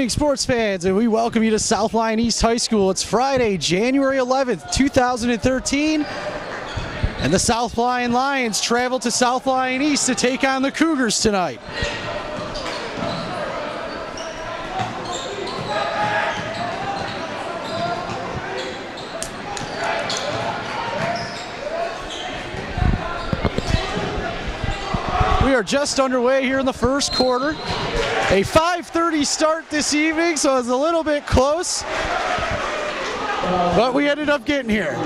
evening, sports fans, and we welcome you to South Lyon East High School. It's Friday, January 11th, 2013, and the South Lyon Lions travel to South Lyon East to take on the Cougars tonight. We are just underway here in the first quarter. A 5:30 start this evening, so it's a little bit close, but we ended up getting here.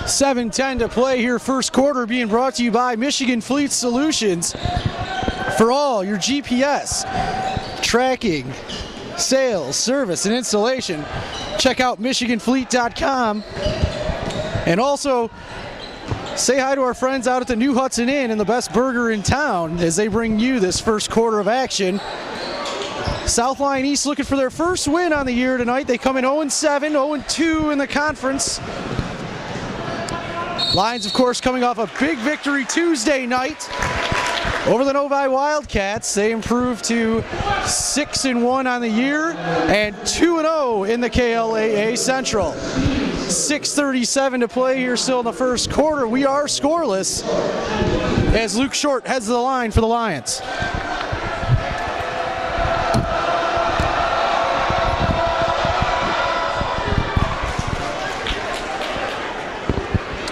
$7:10 to play here, first quarter, being brought to you by Michigan Fleet Solutions for all your GPS tracking, sales, service, and installation. Check out MichiganFleet.com. And also, say hi to our friends out at the New Hudson Inn and the best burger in town as they bring you this first quarter of action. South Lyon East looking for their first win on the year tonight. They come in 0-7, 0-2 in the conference. Lions, of course, coming off a big victory Tuesday night over the Novi Wildcats. They improved to 6-1 on the year and 2-0 in the KLAA Central. 6:37 to play here still in the first quarter. We are scoreless as Luke Short heads the line for the Lions.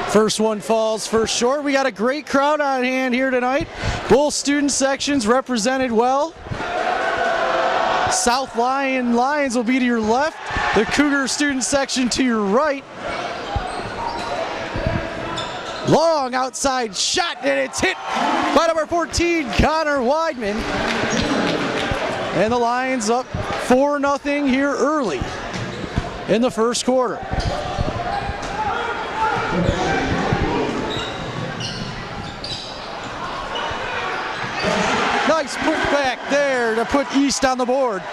First one falls for short. We got a great crowd on hand here tonight. Both student sections represented well. South Lyon Lions will be to your left. The Cougar student section to your right. Long outside shot, and it's hit by number 14, Connor Weidman. And the Lions up 4-0 here early in the first quarter. Nice put back there to put East on the board.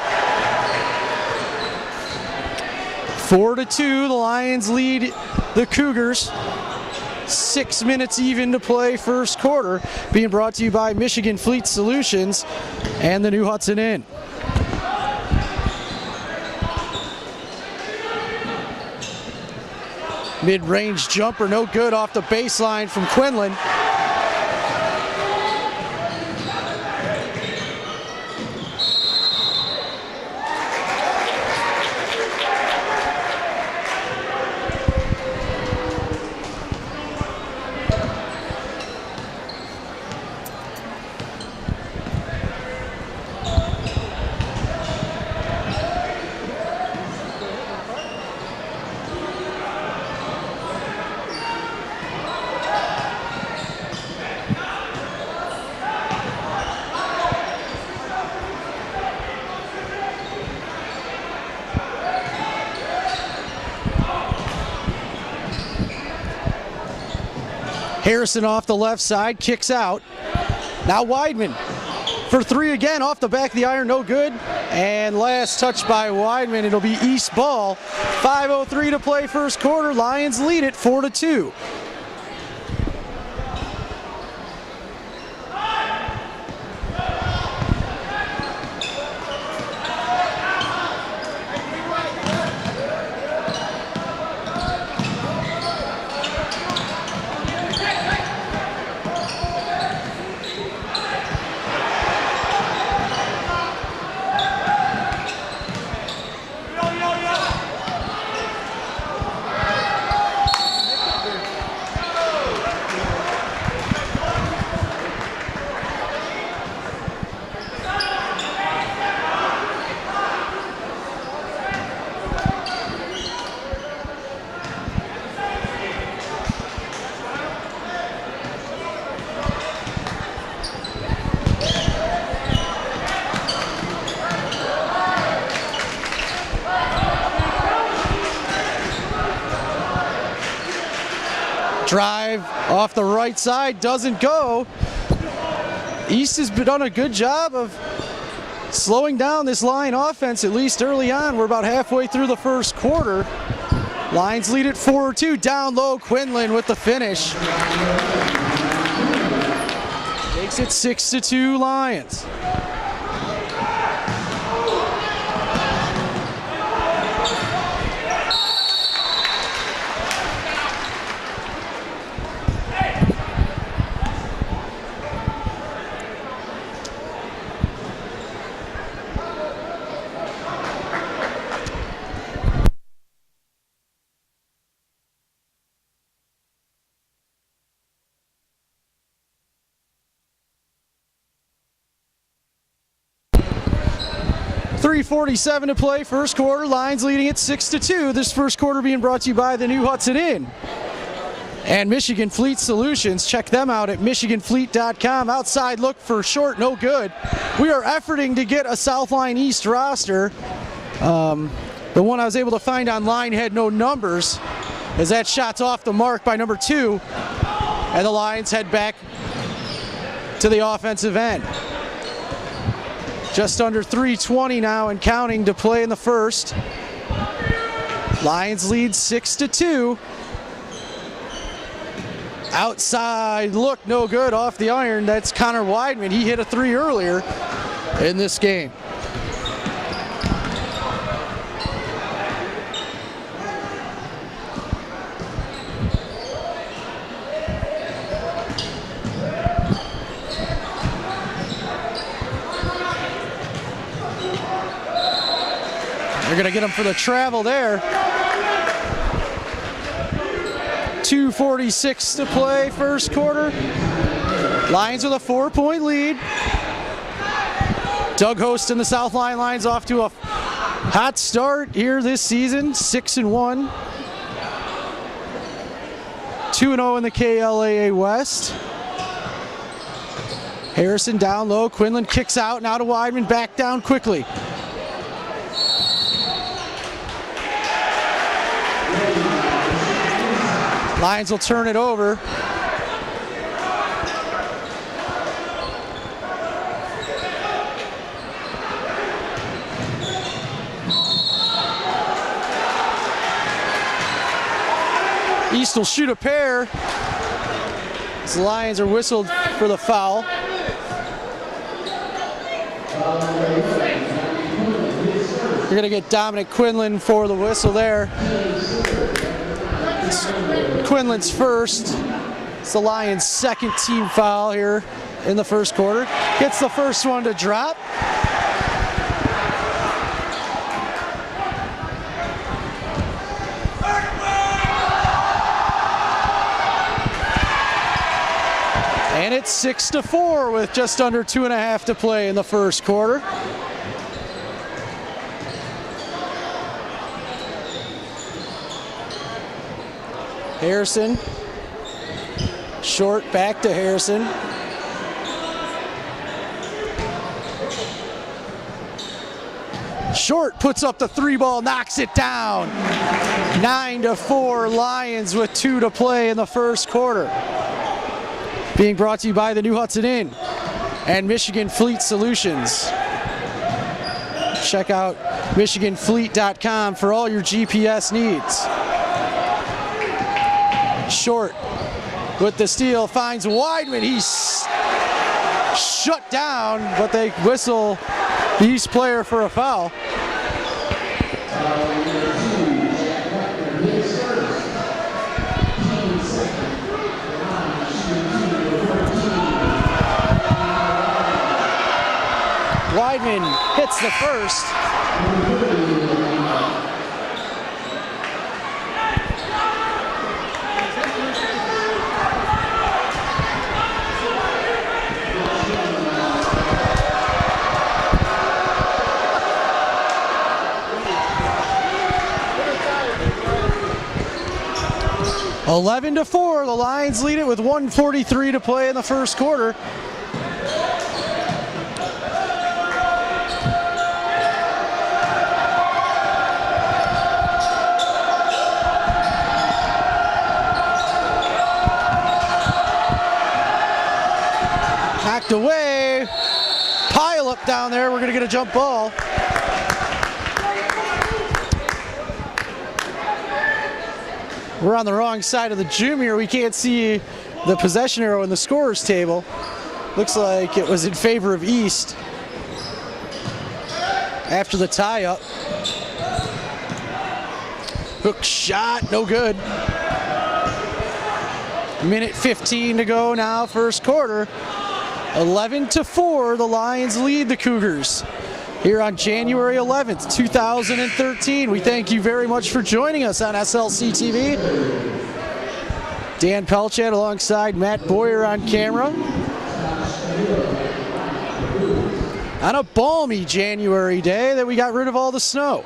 4-2, the Lions lead the Cougars. 6 minutes even to play first quarter. Being brought to you by Michigan Fleet Solutions and the New Hudson Inn. Mid-range jumper, no good off the baseline from Quinlan. Harrison off the left side, kicks out. Now Weidman for three again, off the back of the iron, no good. And last touch by Weidman, it'll be East ball. 5:03 to play first quarter, Lions lead it 4-2. Drive off the right side, doesn't go. East has done a good job of slowing down this Lion offense, at least early on. We're about halfway through the first quarter. Lions lead it 4-2. Down low, Quinlan with the finish. Makes it 6-2 Lions. .347 to play, first quarter. Lions leading it 6-2. This first quarter being brought to you by the New Hudson Inn and Michigan Fleet Solutions. Check them out at michiganfleet.com. Outside look for short, no good. We are efforting to get a South Line East roster. The one I was able to find online had no numbers, as that shot's off the mark by number 2, and the Lions head back to the offensive end. Just under 3:20 now and counting to play in the first. Lions lead 6-2. Outside look, no good, off the iron. That's Connor Weidman. He hit a 3 earlier in this game. They're going to get him for the travel there. 2:46 to play, first quarter. Lions with a 4-point lead. Doug Host and the South Line Lions off to a hot start here this season, 6-1. 2-0 in the KLAA West. Harrison down low, Quinlan kicks out, now to Weidman, back down quickly. Lions will turn it over. East will shoot a pair as the Lions are whistled for the foul. You're going to get Dominic Quinlan for the whistle there. It's Quinlan's first. It's the Lions' second team foul here in the first quarter. Gets the first one to drop. And it's 6-4 with just under 2.5 to play in the first quarter. Harrison, short, back to Harrison. Short puts up the 3 ball, knocks it down. 9-4 Lions with 2 to play in the first quarter. Being brought to you by the New Hudson Inn and Michigan Fleet Solutions. Check out michiganfleet.com for all your GPS needs. Short with the steal, finds Weidman. He's shut down, but they whistle the East player for a foul. Weidman hits the first. Eleven to 4, the Lions lead it with 1:43 to play in the first quarter. Knocked away, pile up down there, we're gonna get a jump ball. We're on the wrong side of the gym here. We can't see the possession arrow in the scorer's table. Looks like it was in favor of East after the tie-up. Hook shot, no good. Minute 15 to go now, first quarter. 11-4, the Lions lead the Cougars here on January 11th, 2013. We thank you very much for joining us on SLC-TV. Dan Pelchat alongside Matt Boyer on camera. On a balmy January day that we got rid of all the snow.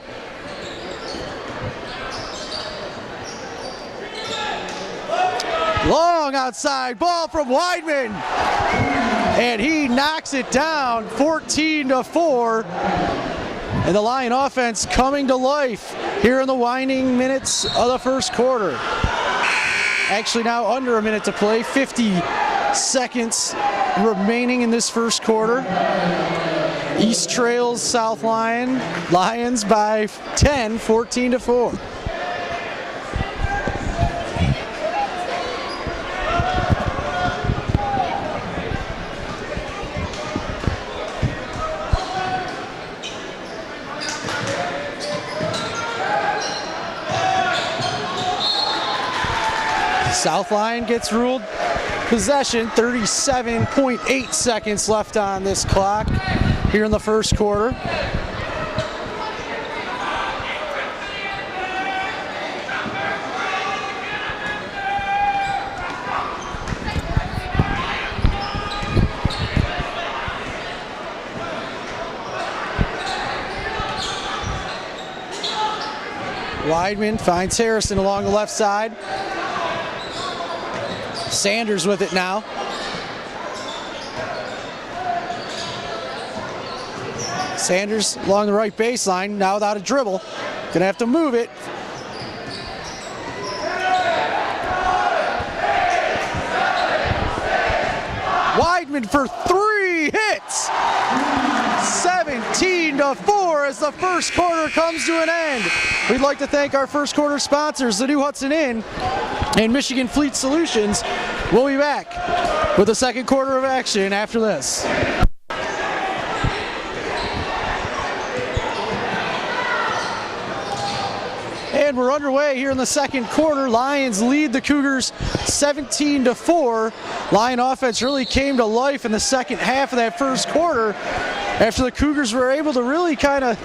Long outside ball from Weidman. And he knocks it down, 14-4. And the Lion offense coming to life here in the winding minutes of the first quarter. Actually now under a minute to play, 50 seconds remaining in this first quarter. East trails South Lions by 10, 14-4. South Lyon gets ruled possession, 37.8 seconds left on this clock here in the first quarter. Weidman finds Harrison along the left side. Sanders with it now. Sanders along the right baseline, now without a dribble. Gonna have to move it. Weidman for three hits. 17-4 as the first quarter comes to an end. We'd like to thank our first quarter sponsors, the New Hudson Inn and Michigan Fleet Solutions. We'll be back with the second quarter of action after this. And we're underway here in the second quarter. Lions lead the Cougars 17-4. Lion offense really came to life in the second half of that first quarter after the Cougars were able to really kind of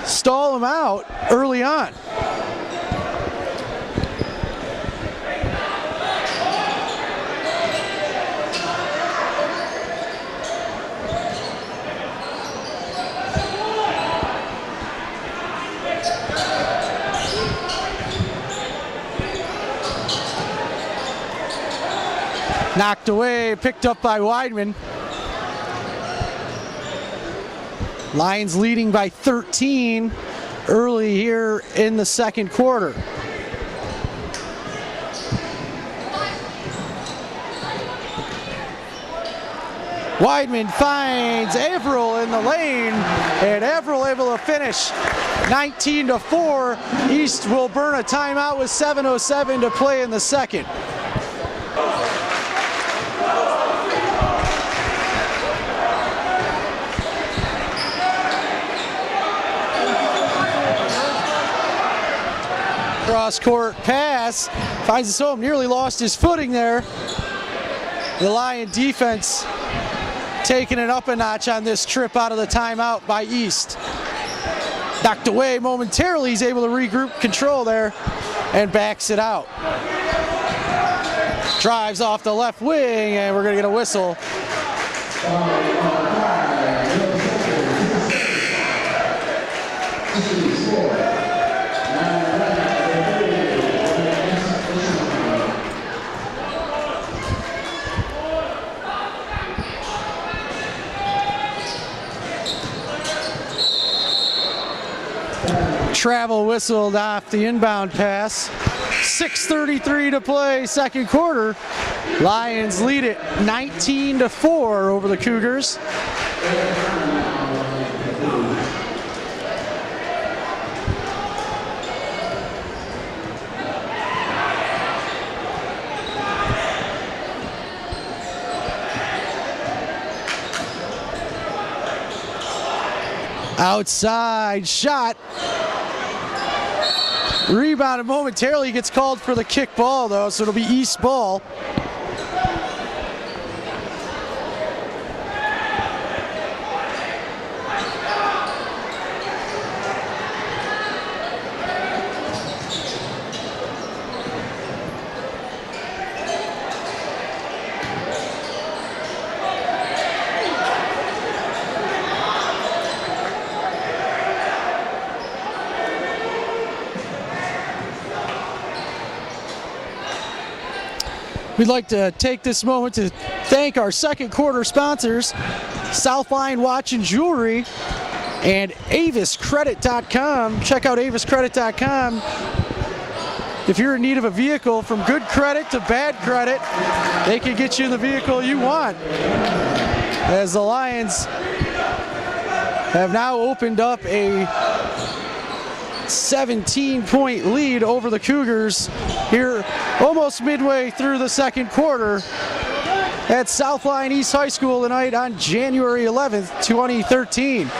stall them out early on. Knocked away, picked up by Weidman. Lions leading by 13 early here in the second quarter. Weidman finds Averill in the lane, and Averill able to finish 19-4. East will burn a timeout with 7:07 to play in the second. Cross-court pass, finds his home, nearly lost his footing there. The Lion defense taking it up a notch on this trip out of the timeout by East. Knocked away momentarily, he's able to regroup control there and backs it out. Drives off the left wing, and we're gonna get a whistle. Travel whistled off the inbound pass. 6:33 to play, second quarter. Lions lead it 19-4 over the Cougars. Outside shot. Rebounded momentarily, gets called for the kick ball though, so it'll be East ball. We'd like to take this moment to thank our second quarter sponsors, South Lyon Watch and Jewelry and AvisCredit.com. Check out AvisCredit.com. If you're in need of a vehicle, from good credit to bad credit, they can get you the vehicle you want. As the Lions have now opened up a 17-point lead over the Cougars here almost midway through the second quarter at South Lyon East High School tonight on January 11th, 2013.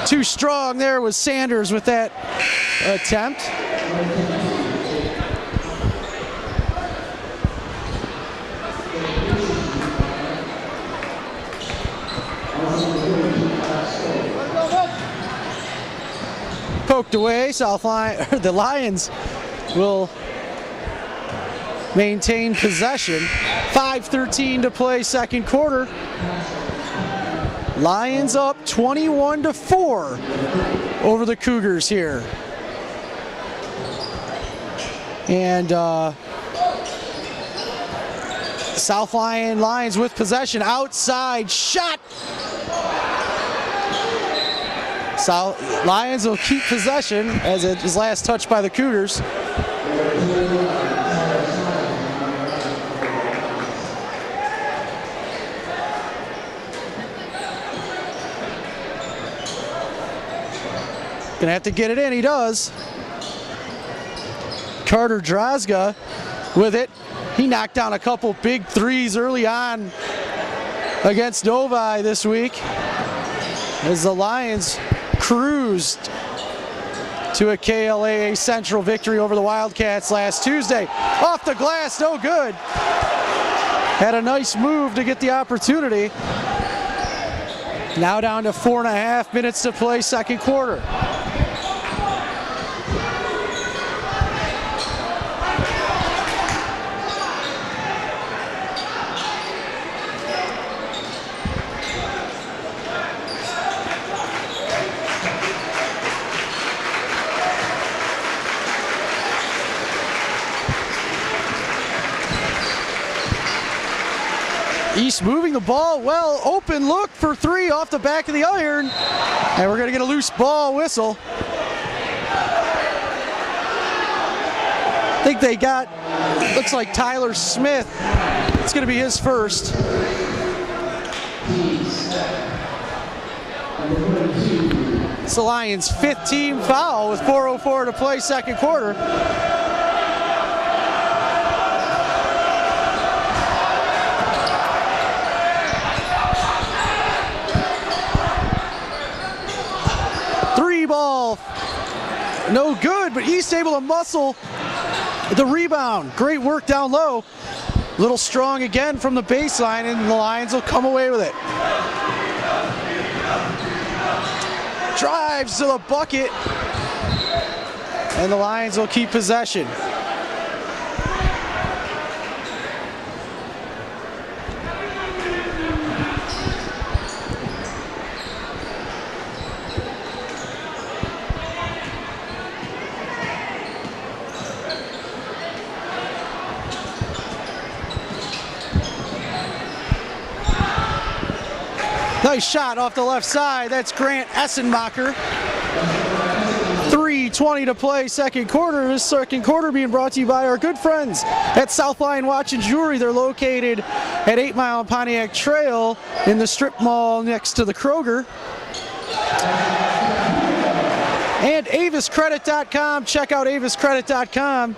Too strong there was Sanders with that attempt. Poked away. South Lyon, the Lions will maintain possession. 5:13 to play second quarter. Lions up 21-4 over the Cougars here. And South Lyon Lions with possession. Outside shot. South Lions will keep possession as it is last touched by the Cougars. Gonna have to get it in, he does. Carter Drozga with it. He knocked down a couple big threes early on against Novi this week as the Lions cruised to a KLAA Central victory over the Wildcats last Tuesday. Off the glass, no good. Had a nice move to get the opportunity. Now down to 4.5 minutes to play second quarter. East moving the ball well, open look for three off the back of the iron, and we're going to get a loose ball whistle. I think they got, looks like Tyler Smith. It's going to be his first. It's the Lions' 5th team foul with 4:04 to play second quarter. Ball, no good, but East able to muscle the rebound. Great work down low. Little strong again from the baseline, and the Lions will come away with it. Drives to the bucket, and the Lions will keep possession. Nice shot off the left side. That's Grant Essenmacher. 3:20 to play second quarter. This second quarter being brought to you by our good friends at South Lyon Watch and Jewelry. They're located at 8 Mile and Pontiac Trail in the strip mall next to the Kroger. And AvisCredit.com. Check out AvisCredit.com.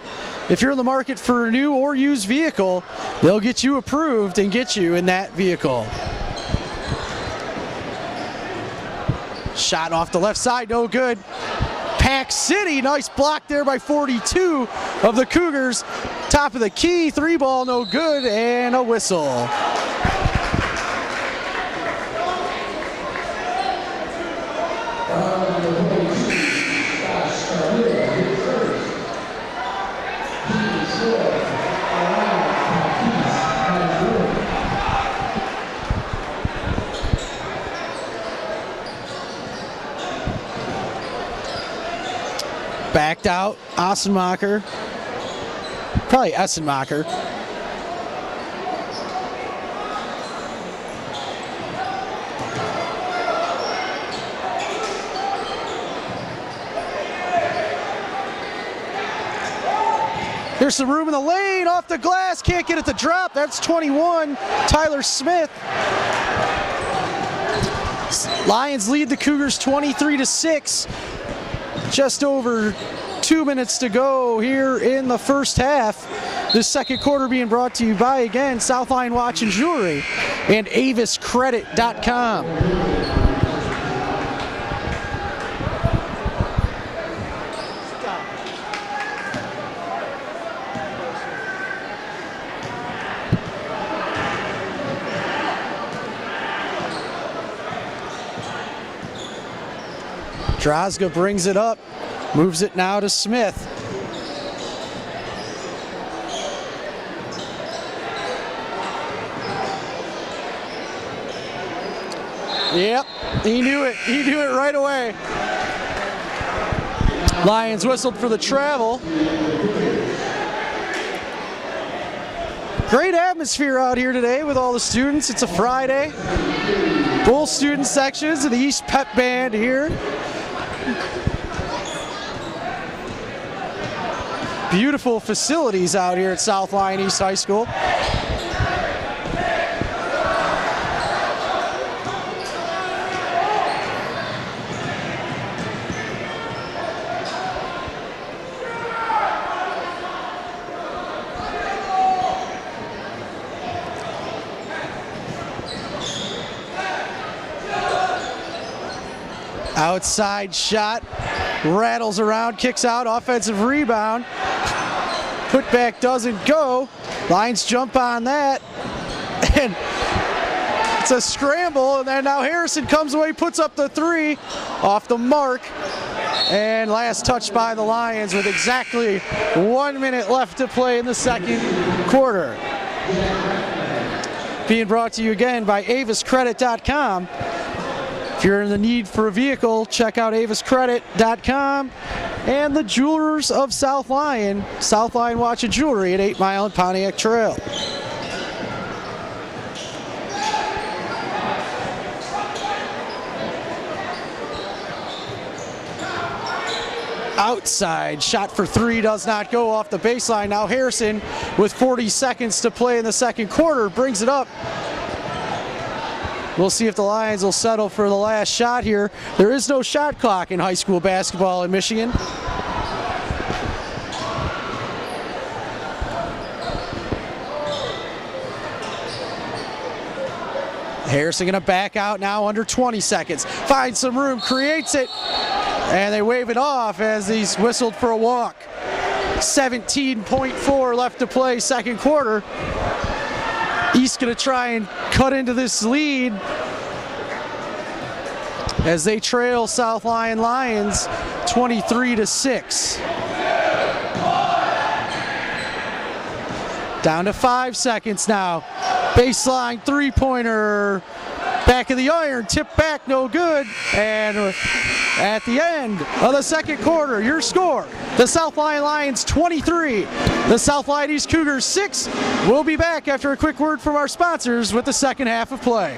If you're in the market for a new or used vehicle, they'll get you approved and get you in that vehicle. Shot off the left side, no good. Pack City, nice block there by 42 of the Cougars. Top of the key, 3-ball, no good, and a whistle. Backed out, Ossenmacher. Probably Essenmacher. There's some room in the lane, off the glass, can't get it to drop. That's 21, Tyler Smith. Lions lead the Cougars 23-6. Just over 2 minutes to go here in the first half. This second quarter being brought to you by, again, South Lyon Watch and Jewelry and AvisCredit.com. Drozga brings it up, moves it now to Smith. Yep, he knew it right away. Lions whistled for the travel. Great atmosphere out here today with all the students. It's a Friday. Both student sections of the East Pep Band here. Beautiful facilities out here at South Lyon East High School. Outside shot, rattles around, kicks out, offensive rebound. Putback doesn't go. Lions jump on that. And it's a scramble, and then now Harrison comes away, puts up the three off the mark. And last touch by the Lions with exactly 1 minute left to play in the second quarter. Being brought to you again by AvisCredit.com. If you're in the need for a vehicle, check out AvisCredit.com and the Jewelers of South Lyon, South Lyon Watch and Jewelry at 8 Mile and Pontiac Trail. Outside shot for three does not go, off the baseline. Now Harrison, with 40 seconds to play in the second quarter, brings it up. We'll see if the Lions will settle for the last shot here. There is no shot clock in high school basketball in Michigan. Harrison gonna back out now, under 20 seconds. Finds some room, creates it, and they wave it off as he's whistled for a walk. 17.4 left to play, second quarter. East gonna try and cut into this lead as they trail South Lyon Lions 23-6. Down to 5 seconds now. Baseline three-pointer, back of the iron, tip back, no good. And at the end of the second quarter, your score, the South Lyon Lions 23, the South Lyon East Cougars 6. We'll be back after a quick word from our sponsors with the second half of play.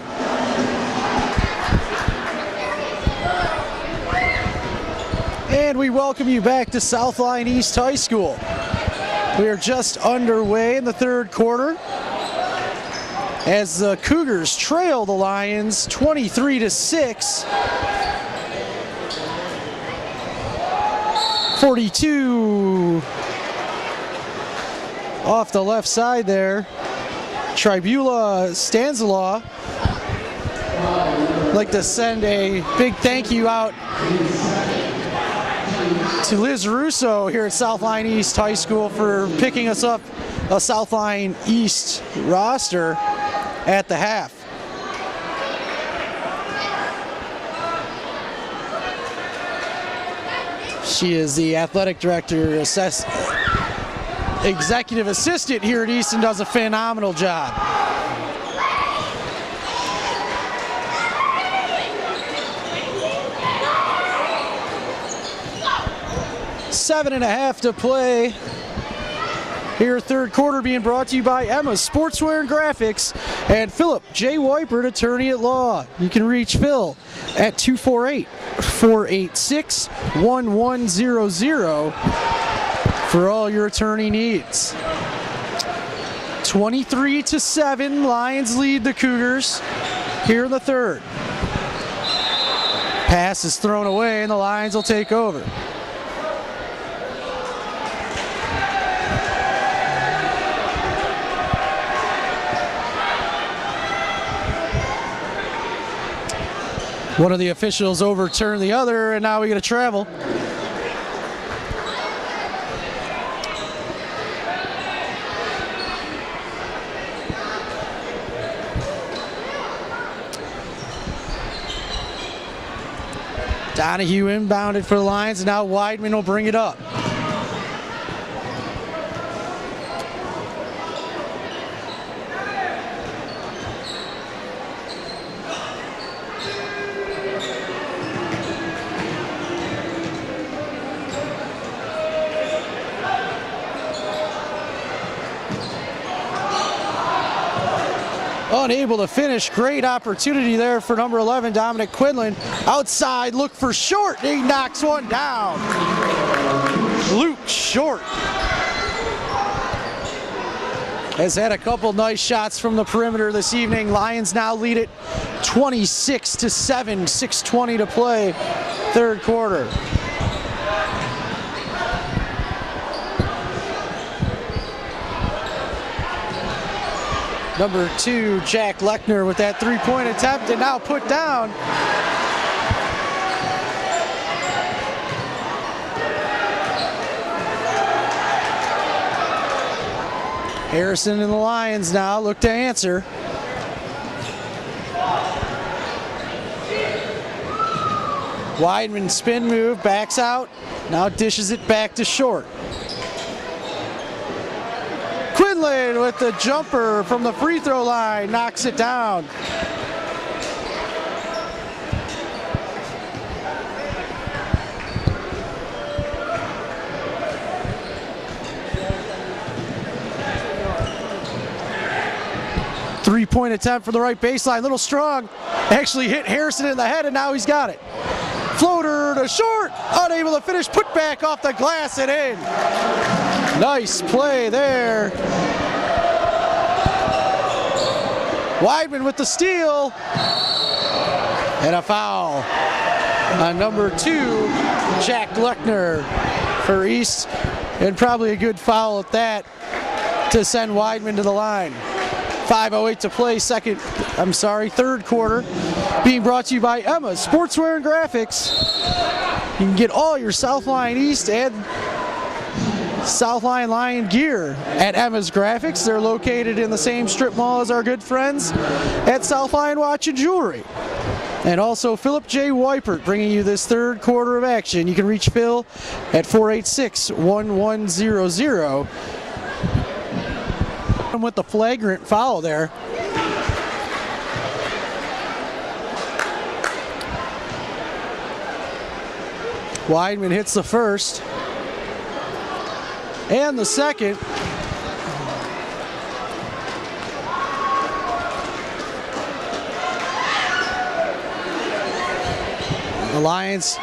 And we welcome you back to South Lyon East High School. We are just underway in the third quarter as the Cougars trail the Lions 23-6. 42 off the left side there. Tribula Stanzalaw I'd like to send a big thank you out to Liz Russo here at South Lyon East High School for picking us up a South Lyon East roster at the half. She is the athletic director, executive assistant here at East, and does a phenomenal job. Seven and a half to play. Here, third quarter being brought to you by Emma's Sportswear and Graphics and Philip J. Weipert, attorney at law. You can reach Phil at 248-486-1100 for all your attorney needs. 23-7, Lions lead the Cougars here in the third. Pass is thrown away and the Lions will take over. One of the officials overturned the other, and now we get a travel. Donahue inbounded for the Lions, and now Weidman will bring it up. Unable to finish. Great opportunity there for number 11, Dominic Quinlan. Outside, look for Short. He knocks one down. Luke Short has had a couple nice shots from the perimeter this evening. Lions now lead it 26-7, 6:20 to play, third quarter. Number 2, Jack Lechner with that three-point attempt, and now put down. Harrison and the Lions now look to answer. Weidman spin move, backs out, now dishes it back to Short. Quinlan with the jumper from the free throw line, knocks it down. Three-point attempt from the right baseline, little strong. Actually hit Harrison in the head, and now he's got it. Floater to Short, unable to finish, put back off the glass and in. Nice play there. Weidman with the steal. And a foul on number 2, Jack Lechner for East. And probably a good foul at that to send Weidman to the line. 5:08 to play, third quarter. Being brought to you by Emma's Sportswear and Graphics. You can get all your South Lyon East and South Lyon Lion gear at Emma's Graphics. They're located in the same strip mall as our good friends at South Lyon Watch and Jewelry. And also Philip J. Weipert bringing you this third quarter of action. You can reach Phil at 486-1100. With the flagrant foul there. Weidman hits the first and the second. The Lions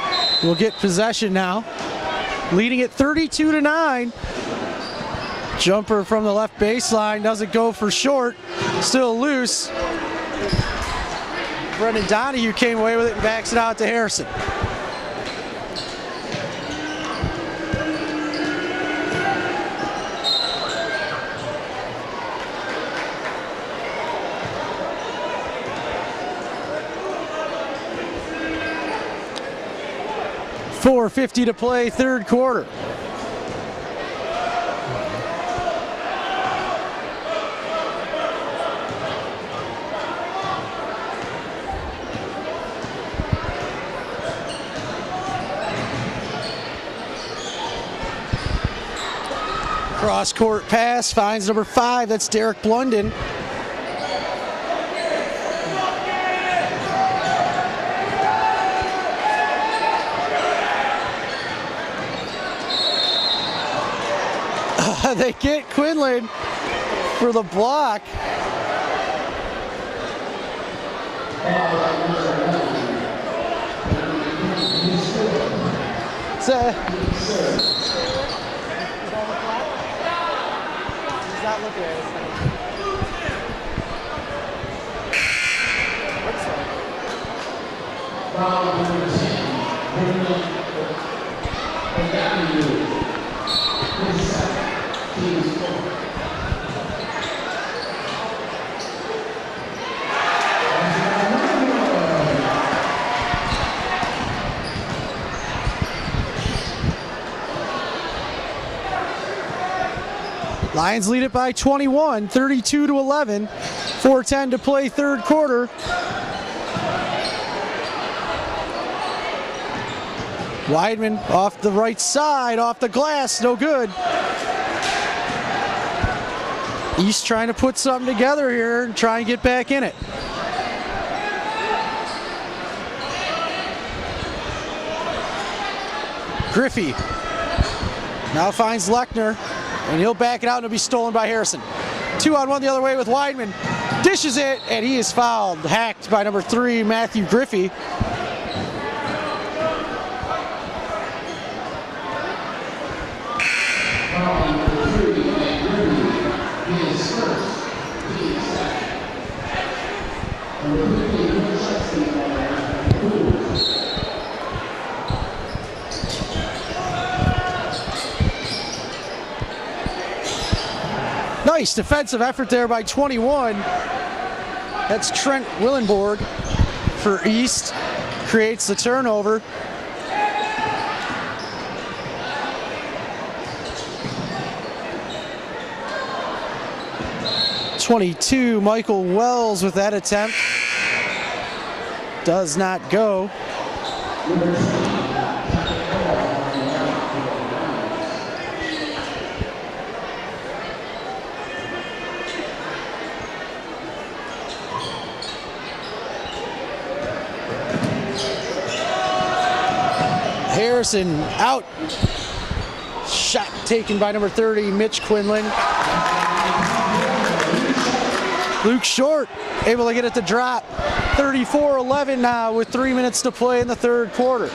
will get possession now, leading it 32-9. Jumper from the left baseline, doesn't go for Short, still loose. Brendan Donahue came away with it and backs it out to Harrison. 4:50 to play, third quarter. Cross-court pass finds number 5. That's Derek Blunden. They get Quinlan for the block. Not looking at it. Lions lead it by 21, 32-11, 4:10 to play, third quarter. Weidman off the right side, off the glass, no good. East trying to put something together here and try and get back in it. Griffey now finds Lechner. And he'll back it out and it'll be stolen by Harrison. 2-on-1 the other way with Weidman. Dishes it, and he is fouled. Hacked by number 3, Matthew Griffey. Nice defensive effort there by 21. That's Trent Willenborg for East. Creates the turnover. .22, Michael Wells with that attempt. Does not go. Harrison out. Shot taken by number 30, Mitch Quinlan. Luke Short able to get it to drop. 34-11 now with 3 minutes to play in the third quarter.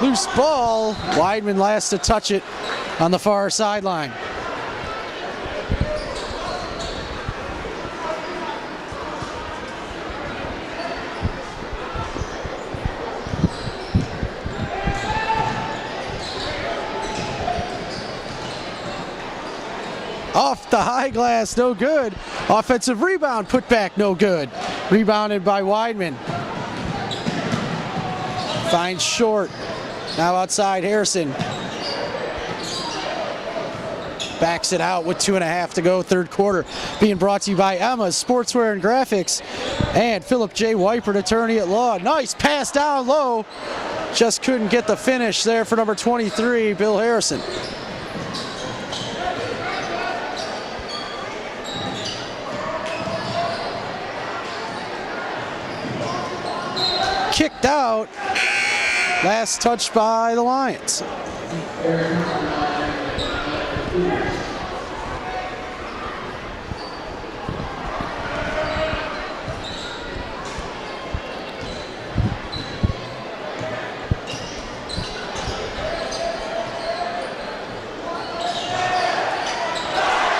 Loose ball. Weidman last to touch it on the far sideline. Off the high glass, no good. Offensive rebound, put back, no good. Rebounded by Weidman. Finds Short. Now outside Harrison. Backs it out with 2.5 to go, third quarter. Being brought to you by Emma's Sportswear and Graphics and Philip J. Weipert, attorney at law. Nice pass down low. Just couldn't get the finish there for number 23, Bill Harrison. Kicked out. Last touch by the Lions.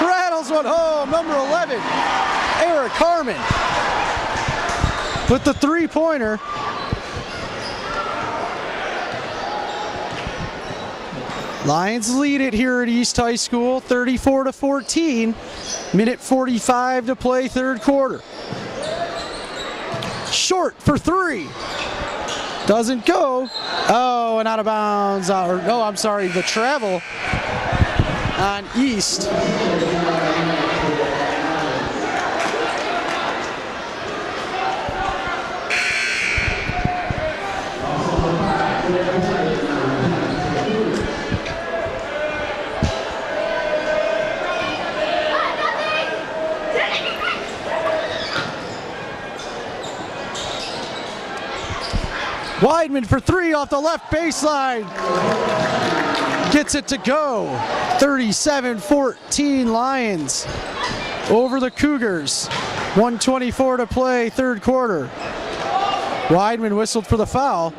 Rattles one home, number 11, Eric Harmon. With the three-pointer. Lions lead it here at East High School, 34-14. Minute 45 to play, third quarter. Short for three. Doesn't go. Oh, and out of bounds. No, I'm sorry, the travel on East. Weidman for three off the left baseline. Gets it to go. 37-14 Lions over the Cougars. 1:24 to play, third quarter. Weidman whistled for the foul.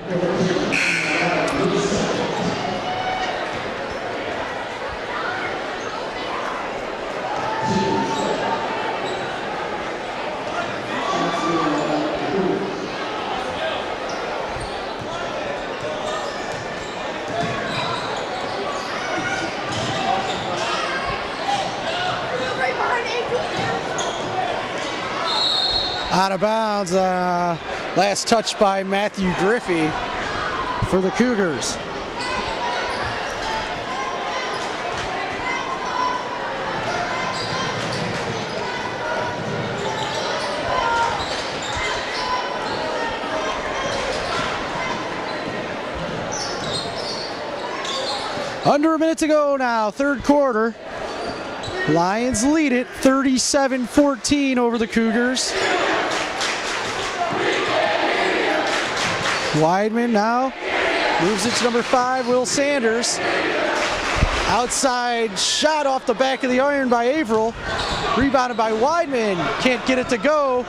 Out of bounds, last touch by Matthew Griffey for the Cougars. Under a minute to go now, third quarter. Lions lead it 37-14 over the Cougars. Weidman now moves it to number 5, Will Sanders. Outside shot off the back of the iron by Averill. Rebounded by Weidman. Can't get it to go.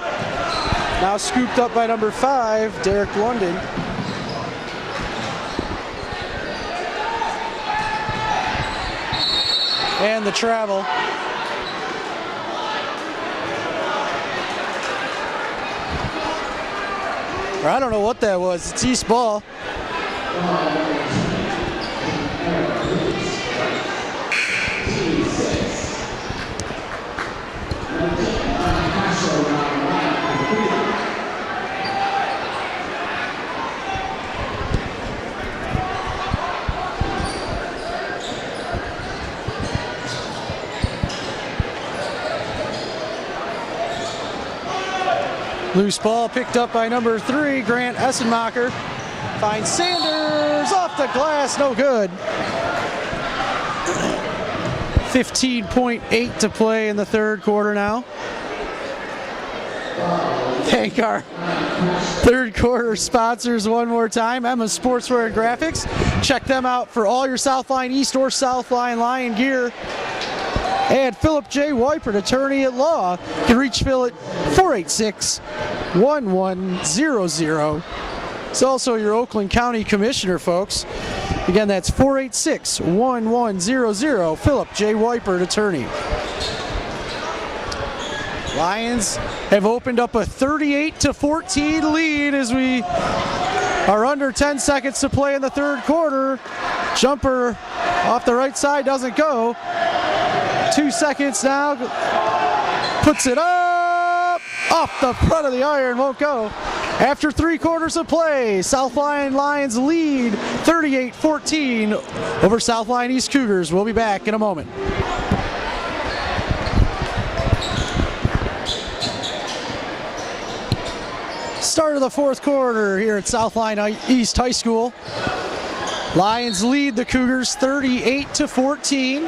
Now scooped up by number 5, Derek London. And the travel. I don't know what that was. It's East ball. Loose ball picked up by number 3, Grant Essenmacher. Finds Sanders off the glass, no good. 15.8 to play in the third quarter now. Thank our third quarter sponsors one more time, Emma Sportswear and Graphics. Check them out for all your Southline East or Southline Lion gear. And Philip J. Weipert, attorney at law. You can reach Phil at 486-1100. It's also your Oakland County Commissioner, folks. Again, that's 486-1100. Philip J. Weipert, attorney. Lions have opened up a 38-14 lead as we are under 10 seconds to play in the third quarter. Jumper off the right side doesn't go. 2 seconds now, puts it up, off the front of the iron, won't go. After 3 quarters of play, Southline Lions lead 38-14 over Southline East Cougars. We'll be back in a moment. Start of the fourth quarter here at Southline East High School. Lions lead the Cougars 38-14.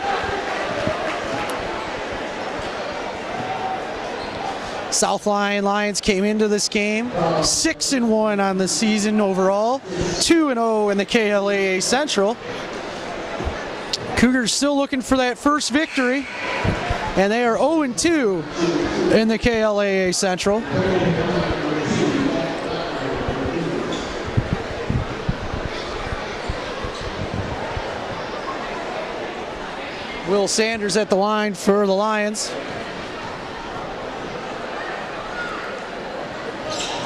Southline Lions came into this game 6-1 on the season overall, 2-0 in the KLAA Central. Cougars still looking for that first victory, and they are 0-2 in the KLAA Central. Will Sanders at the line for the Lions.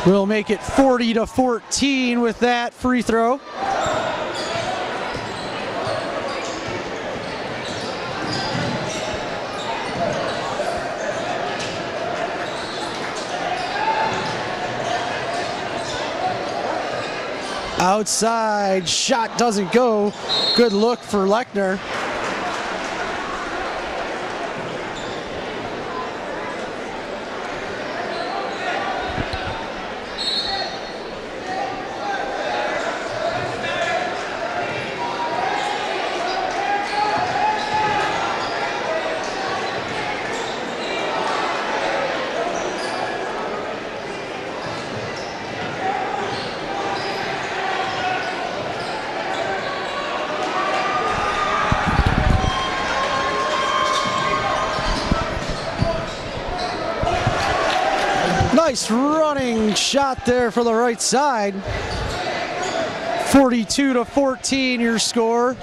We'll make it 40-14 with that free throw. Outside shot doesn't go. Good look for Lechner. Nice running shot there for the right side. 42-14 your score.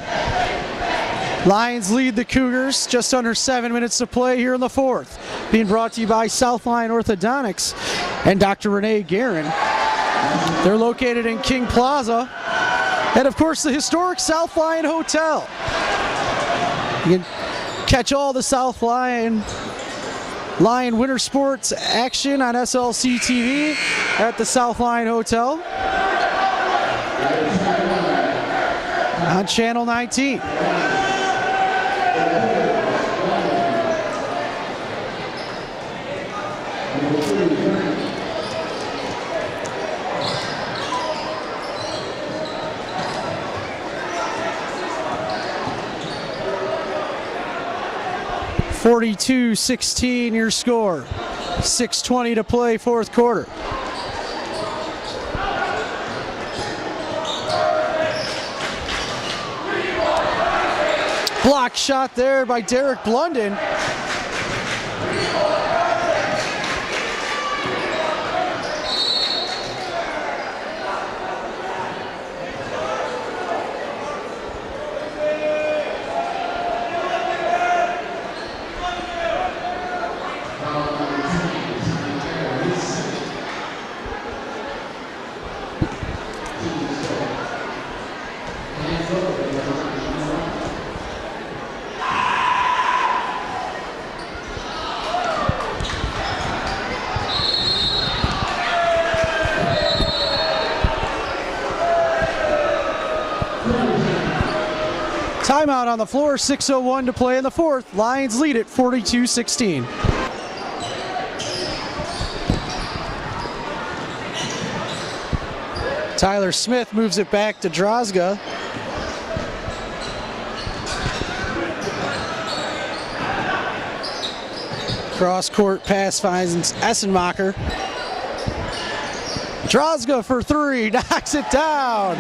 Lions lead the Cougars. Just under 7 minutes to play here in the fourth. Being brought to you by South Lyon Orthodontics and Dr. Renee Guerin. They're located in King Plaza. And of course the historic South Lyon Hotel. You can catch all the South Lyon winter sports action on SLC-TV at the South Lyon Hotel on Channel 19. (42-16) your score. 6:20 to play, fourth quarter. Block shot there by Derek Blunden. Timeout on the floor, 6:01 to play in the fourth. Lions lead it 42-16. Tyler Smith moves it back to Drozga. Cross-court pass finds Essenmacher. Drozga for three, knocks it down.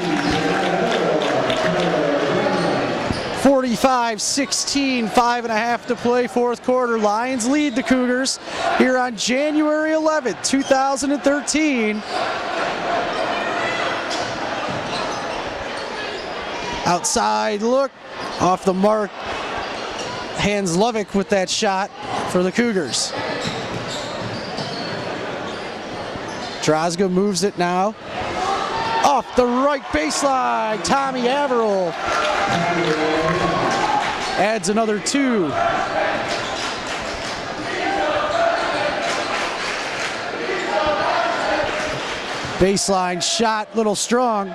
45-16, 5.5 to play, fourth quarter. Lions lead the Cougars here on January 11th, 2013. Outside look, off the mark. Hans Lovick with that shot for the Cougars. Drozga moves it now. Off the right baseline, Tommy Averill adds another two. Baseline shot, little strong.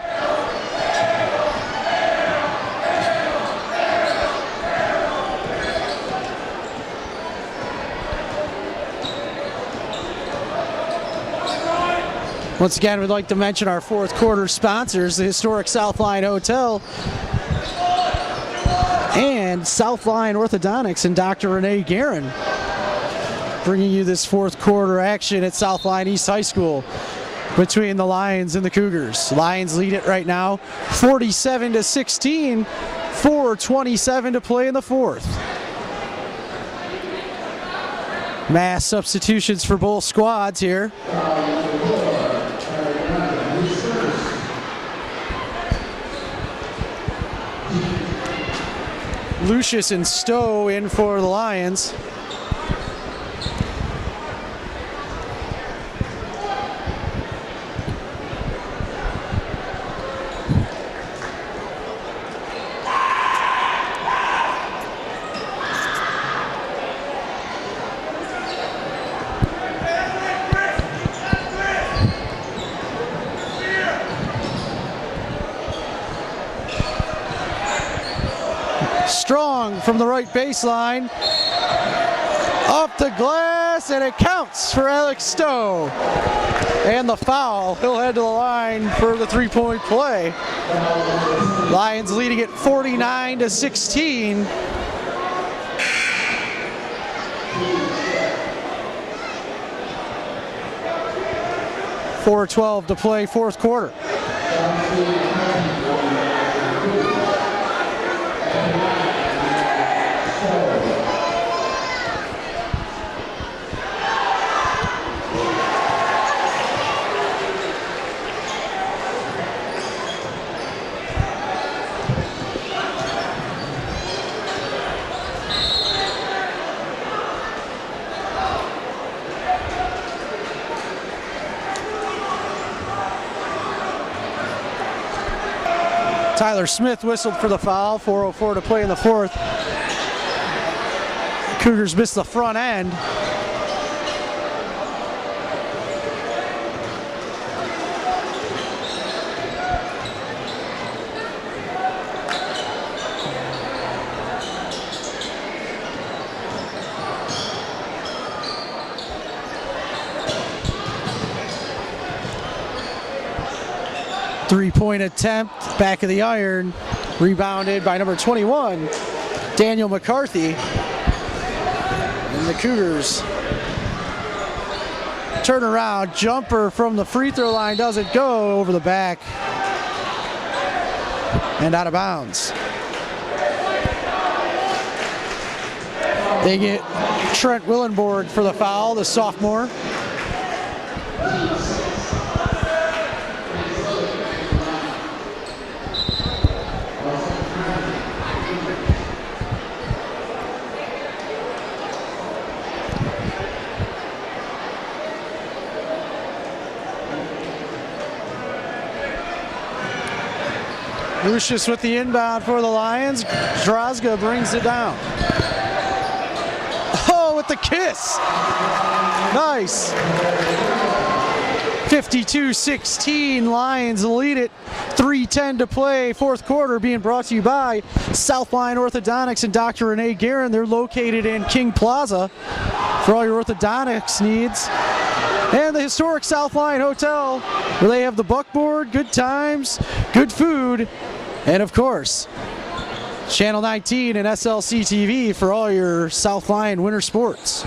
Once again, we'd like to mention our fourth quarter sponsors, the historic South Lyon Hotel and South Lyon Orthodontics and Dr. Renee Guerin, bringing you this fourth quarter action at South Lyon East High School between the Lions and the Cougars. Lions lead it right now, 47-16, 4:27 to play in the fourth. Mass substitutions for both squads here. Lucius and Stowe in for the Lions. Young from the right baseline. Off the glass, and it counts for Alex Stowe. And the foul. He'll head to the line for the three-point play. Lions leading it 49-16. .4:12 to play, fourth quarter. Tyler Smith whistled for the foul, 4:04 to play in the fourth. Cougars missed the front end. Three-point attempt, back of the iron, rebounded by number 21, Daniel McCarthy. And the Cougars turn around, jumper from the free throw line doesn't go, over the back and out of bounds. They get Trent Willenborg for the foul, the sophomore. Lucius with the inbound for the Lions. Drozga brings it down. Oh, with the kiss. Nice. 52-16, Lions lead it. 3:10 to play, fourth quarter, being brought to you by Southline Orthodontics and Dr. Renee Guerin. They're located in King Plaza for all your orthodontics needs. And the historic Southline Hotel, where they have the buckboard, good times, good food, and of course, Channel 19 and SLC-TV for all your Southline winter sports.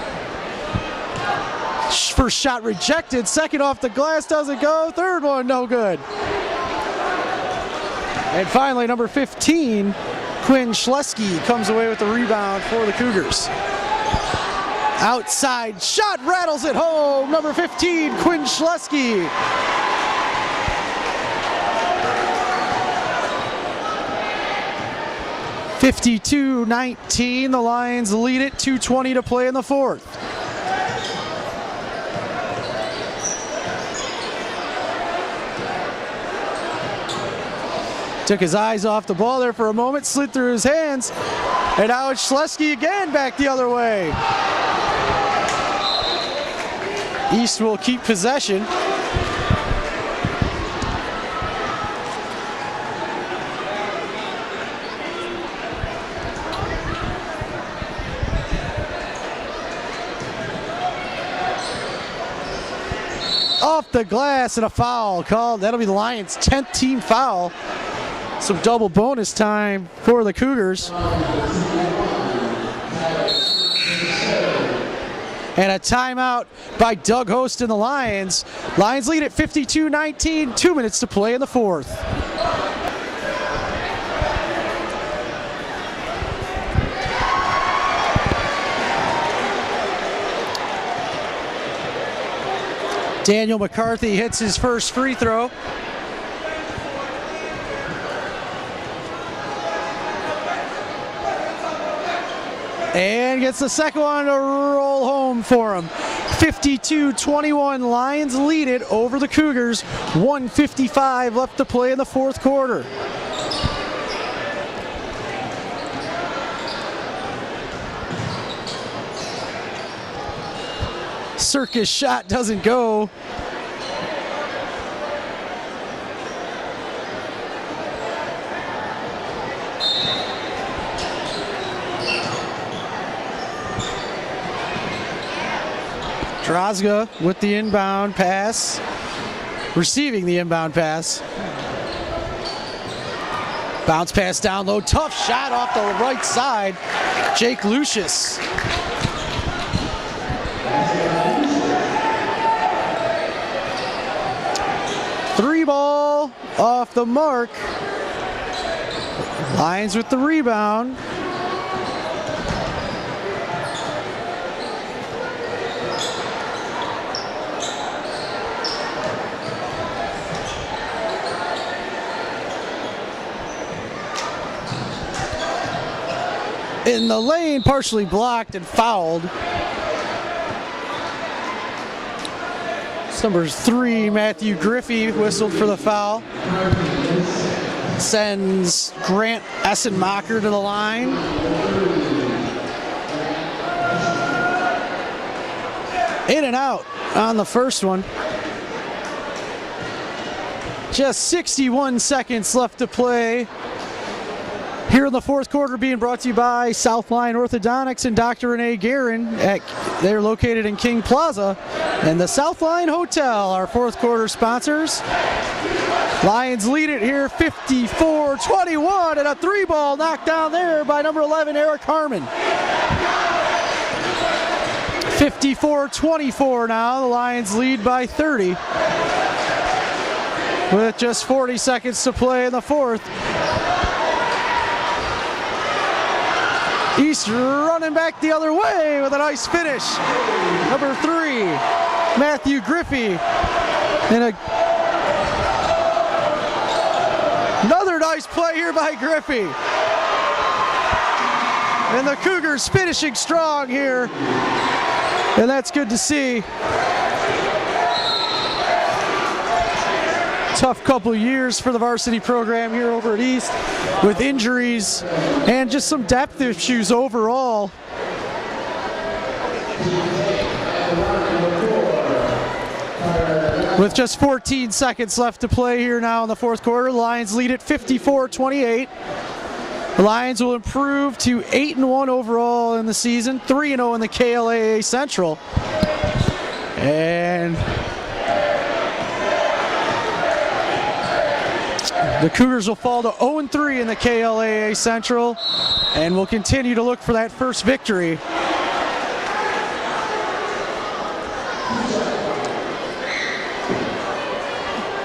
First shot rejected, second off the glass doesn't go, third one no good. And finally, number 15, Quinn Schlesky comes away with the rebound for the Cougars. Outside shot rattles it home. Number 15, Quinn Schlesky. (52-19), the Lions lead it. 2:20 to play in the fourth. Took his eyes off the ball there for a moment, slid through his hands, and now it's Schlesky again back the other way. East will keep possession. Off the glass and a foul called. That'll be the Lions' 10th team foul. Some double bonus time for the Cougars. And a timeout by Doug Host and the Lions. Lions lead at 52-19, 2 minutes to play in the fourth. Daniel McCarthy hits his first free throw. And gets the second one to roll home for him. 52-21, Lions lead it over the Cougars. 1:55 left to play in the fourth quarter. Circus shot doesn't go. Drozga with the inbound pass, receiving the inbound pass. Bounce pass down low, tough shot off the right side. Jake Lucius. Three ball off the mark. Lions with the rebound. In the lane, partially blocked and fouled. It's number 3, Matthew Griffey, whistled for the foul. Sends Grant Essenmacher to the line. In and out on the first one. Just 61 seconds left to play. Here in the fourth quarter, being brought to you by South Lyon Orthodontics and Dr. Renee Guerin. They're located in King Plaza and the South Lyon Hotel, our fourth quarter sponsors. Lions lead it here 54-21, and a three ball knocked down there by number 11, Eric Harmon. 54-24 now, the Lions lead by 30. With just 40 seconds to play in the fourth. East running back the other way with a nice finish. Number 3, Matthew Griffey. And another nice play here by Griffey. And the Cougars finishing strong here. And that's good to see. Tough couple years for the varsity program here over at East with injuries and just some depth issues overall. With just 14 seconds left to play here now in the fourth quarter, the Lions lead at 54-28. The Lions will improve to 8-1 overall in the season, 3-0 in the KLAA Central. And the Cougars will fall to 0-3 in the KLAA Central and will continue to look for that first victory.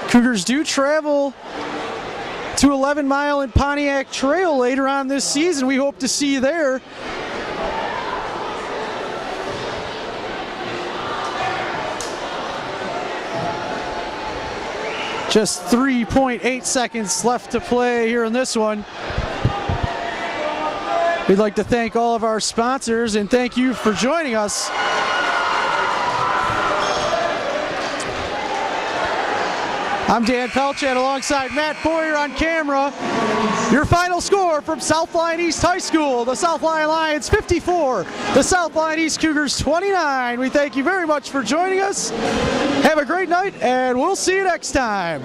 Cougars do travel to 11 Mile and Pontiac Trail later on this season. We hope to see you there. Just 3.8 seconds left to play here in this one. We'd like to thank all of our sponsors and thank you for joining us. I'm Dan Pelchat alongside Matt Boyer on camera. Your final score from South Lyon East High School, the South Lyon Lions 54, the South Lyon East Cougars 29. We thank you very much for joining us. Have a great night, and we'll see you next time.